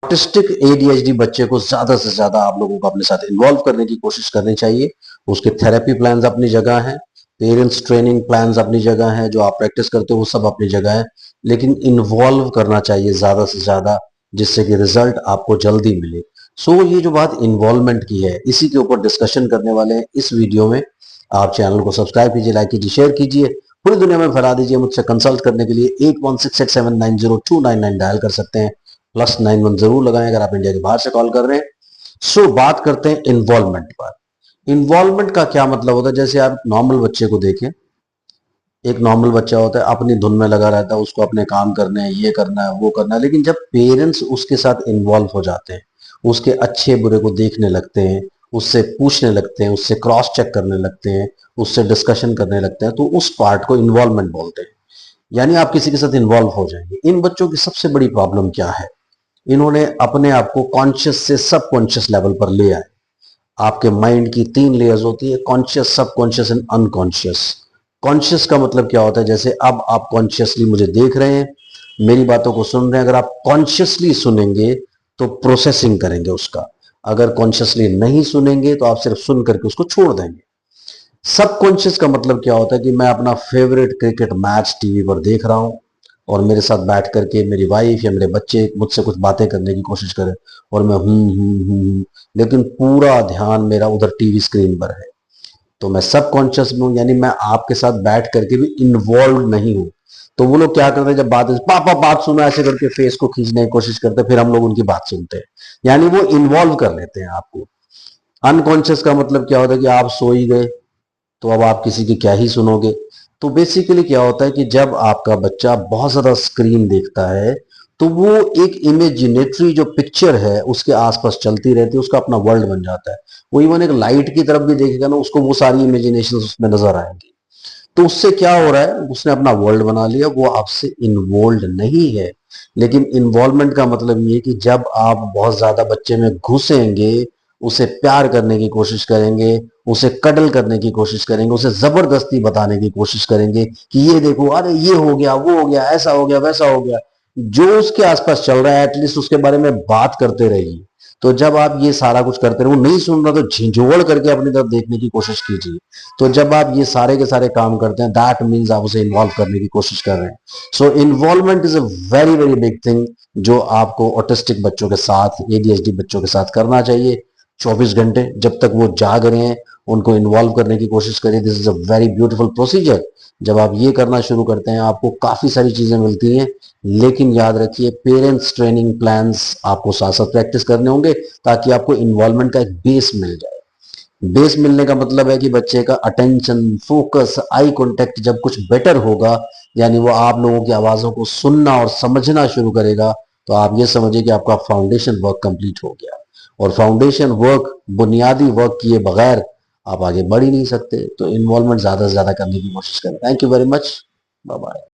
Autistic ADHD बच्चे को ज्यादा से ज्यादा आप लोगों को अपने साथ इन्वॉल्व करने की कोशिश करनी चाहिए। उसके थेरेपी प्लान्स अपनी जगह हैं, पेरेंट्स ट्रेनिंग प्लान्स अपनी जगह हैं, जो आप प्रैक्टिस करते हो वो सब अपनी जगह है, लेकिन इन्वॉल्व करना चाहिए ज्यादा से ज्यादा, जिससे कि रिजल्ट आपको जल्दी मिले। सो ये जो बात इन्वॉल्वमेंट की है, इसी के ऊपर डिस्कशन करने वाले हैं इस वीडियो में। आप चैनल को सब्सक्राइब कीजिए, लाइक कीजिए, शेयर कीजिए, पूरी दुनिया में फैला दीजिए। मुझसे कंसल्ट करने के लिए 8168790299 डायल कर सकते हैं, +91 जरूर लगाएं अगर आप इंडिया के बाहर से कॉल कर रहे हैं। सो बात करते हैं इन्वॉल्वमेंट पर। इन्वॉल्वमेंट का क्या मतलब होता है? जैसे आप नॉर्मल बच्चे को देखें, एक नॉर्मल बच्चा होता है, अपनी धुन में लगा रहता है, उसको अपने काम करने हैं, ये करना है, वो करना है, लेकिन जब पेरेंट्स उसके साथ इन्वॉल्व हो जाते हैं, उसके अच्छे बुरे को देखने लगते हैं, उससे पूछने लगते हैं, उससे क्रॉस चेक करने लगते हैं, उससे डिस्कशन करने लगते हैं, तो उस पार्ट को इन्वॉल्वमेंट बोलते हैं। यानी आप किसी के साथ इन्वॉल्व हो जाएंगे। इन बच्चों की सबसे बड़ी प्रॉब्लम क्या है? इन्होंने अपने आप को कॉन्शियस से सबकॉन्शियस लेवल पर ले आए। आपके माइंड की 3 लेयर्स होती है, conscious, subconscious and unconscious. Conscious का मतलब क्या होता है? जैसे अब आप कॉन्शियसली मुझे देख रहे हैं, मेरी बातों को सुन रहे हैं। अगर आप कॉन्शियसली सुनेंगे तो प्रोसेसिंग करेंगे उसका, अगर कॉन्शियसली नहीं सुनेंगे तो आप सिर्फ सुन करके उसको छोड़ देंगे। सबकॉन्शियस का मतलब क्या होता है कि मैं अपना फेवरेट क्रिकेट मैच टीवी पर देख रहा हूं, और मेरे साथ बैठ करके मेरी वाइफ या मेरे बच्चे मुझसे कुछ बातें करने की कोशिश करें, और मैं लेकिन पूरा ध्यान मेरा उधर टीवी स्क्रीन पर है। तो मैं सबकॉन्शियस में हूं, यानी मैं आपके साथ बैठ करके भी इन्वॉल्व नहीं हूं। तो वो लोग क्या करते हैं, जब बात पापा बात सुना ऐसे करके फेस को खींचने की कोशिश करते हैं, फिर हम लोग उनकी बात सुनते हैं, यानी वो इन्वॉल्व कर लेते हैं आपको। अनकॉन्शियस का मतलब क्या होता है कि आप सो ही गए, तो अब आप किसी की क्या ही सुनोगे। तो बेसिकली क्या होता है कि जब आपका बच्चा बहुत ज्यादा स्क्रीन देखता है, तो वो एक इमेजिनेटरी जो पिक्चर है उसके आसपास चलती रहती है, उसका अपना वर्ल्ड बन जाता है। वो इवन एक लाइट की तरफ भी देखेगा ना, उसको वो सारी इमेजिनेशन उसमें नजर आएंगी। तो उससे क्या हो रहा है, उसने अपना वर्ल्ड बना लिया, वो आपसे इन्वॉल्व नहीं है। लेकिन इन्वॉल्वमेंट का मतलब ये कि जब आप बहुत ज्यादा बच्चे में घुसेंगे, उसे प्यार करने की कोशिश करेंगे, उसे कडल करने की कोशिश करेंगे, उसे जबरदस्ती बताने की कोशिश करेंगे कि ये देखो, अरे ये हो गया, वो हो गया, ऐसा हो गया, वैसा हो गया, जो उसके आसपास चल रहा है एटलीस्ट उसके बारे में बात करते रहिए। तो जब आप ये सारा कुछ करते रहे, वो नहीं सुन रहा तो झिझोड़ करके अपनी तरफ देखने की कोशिश कीजिए। तो जब आप ये सारे के सारे काम करते हैं, दैट मीन्स आप उसे इन्वॉल्व करने की कोशिश कर रहे हैं। So involvement is a very very big thing, जो आपको ऑटिस्टिक बच्चों के साथ, एडीएचडी बच्चों के साथ करना चाहिए। 24 घंटे जब तक वो जाग रहे हैं, उनको इन्वॉल्व करने की कोशिश करिए। This is a very beautiful procedure. जब आप ये करना शुरू करते हैं, आपको काफी सारी चीजें मिलती हैं, लेकिन याद रखिए पेरेंट्स ट्रेनिंग प्लान्स आपको साथ साथ प्रैक्टिस करने होंगे, ताकि आपको इन्वॉल्वमेंट का एक बेस मिल जाए। बेस मिलने का मतलब है कि बच्चे का अटेंशन, फोकस, आई कांटेक्ट जब कुछ बेटर होगा, यानी वो आप लोगों की आवाजों को सुनना और समझना शुरू करेगा, तो आप ये समझिए कि आपका फाउंडेशन वर्क कंप्लीट हो गया। और फाउंडेशन वर्क, बुनियादी वर्क किए बगैर आप आगे बढ़ ही नहीं सकते। तो इन्वॉल्वमेंट ज्यादा से ज्यादा करने की कोशिश करें। Thank you very much, bye bye.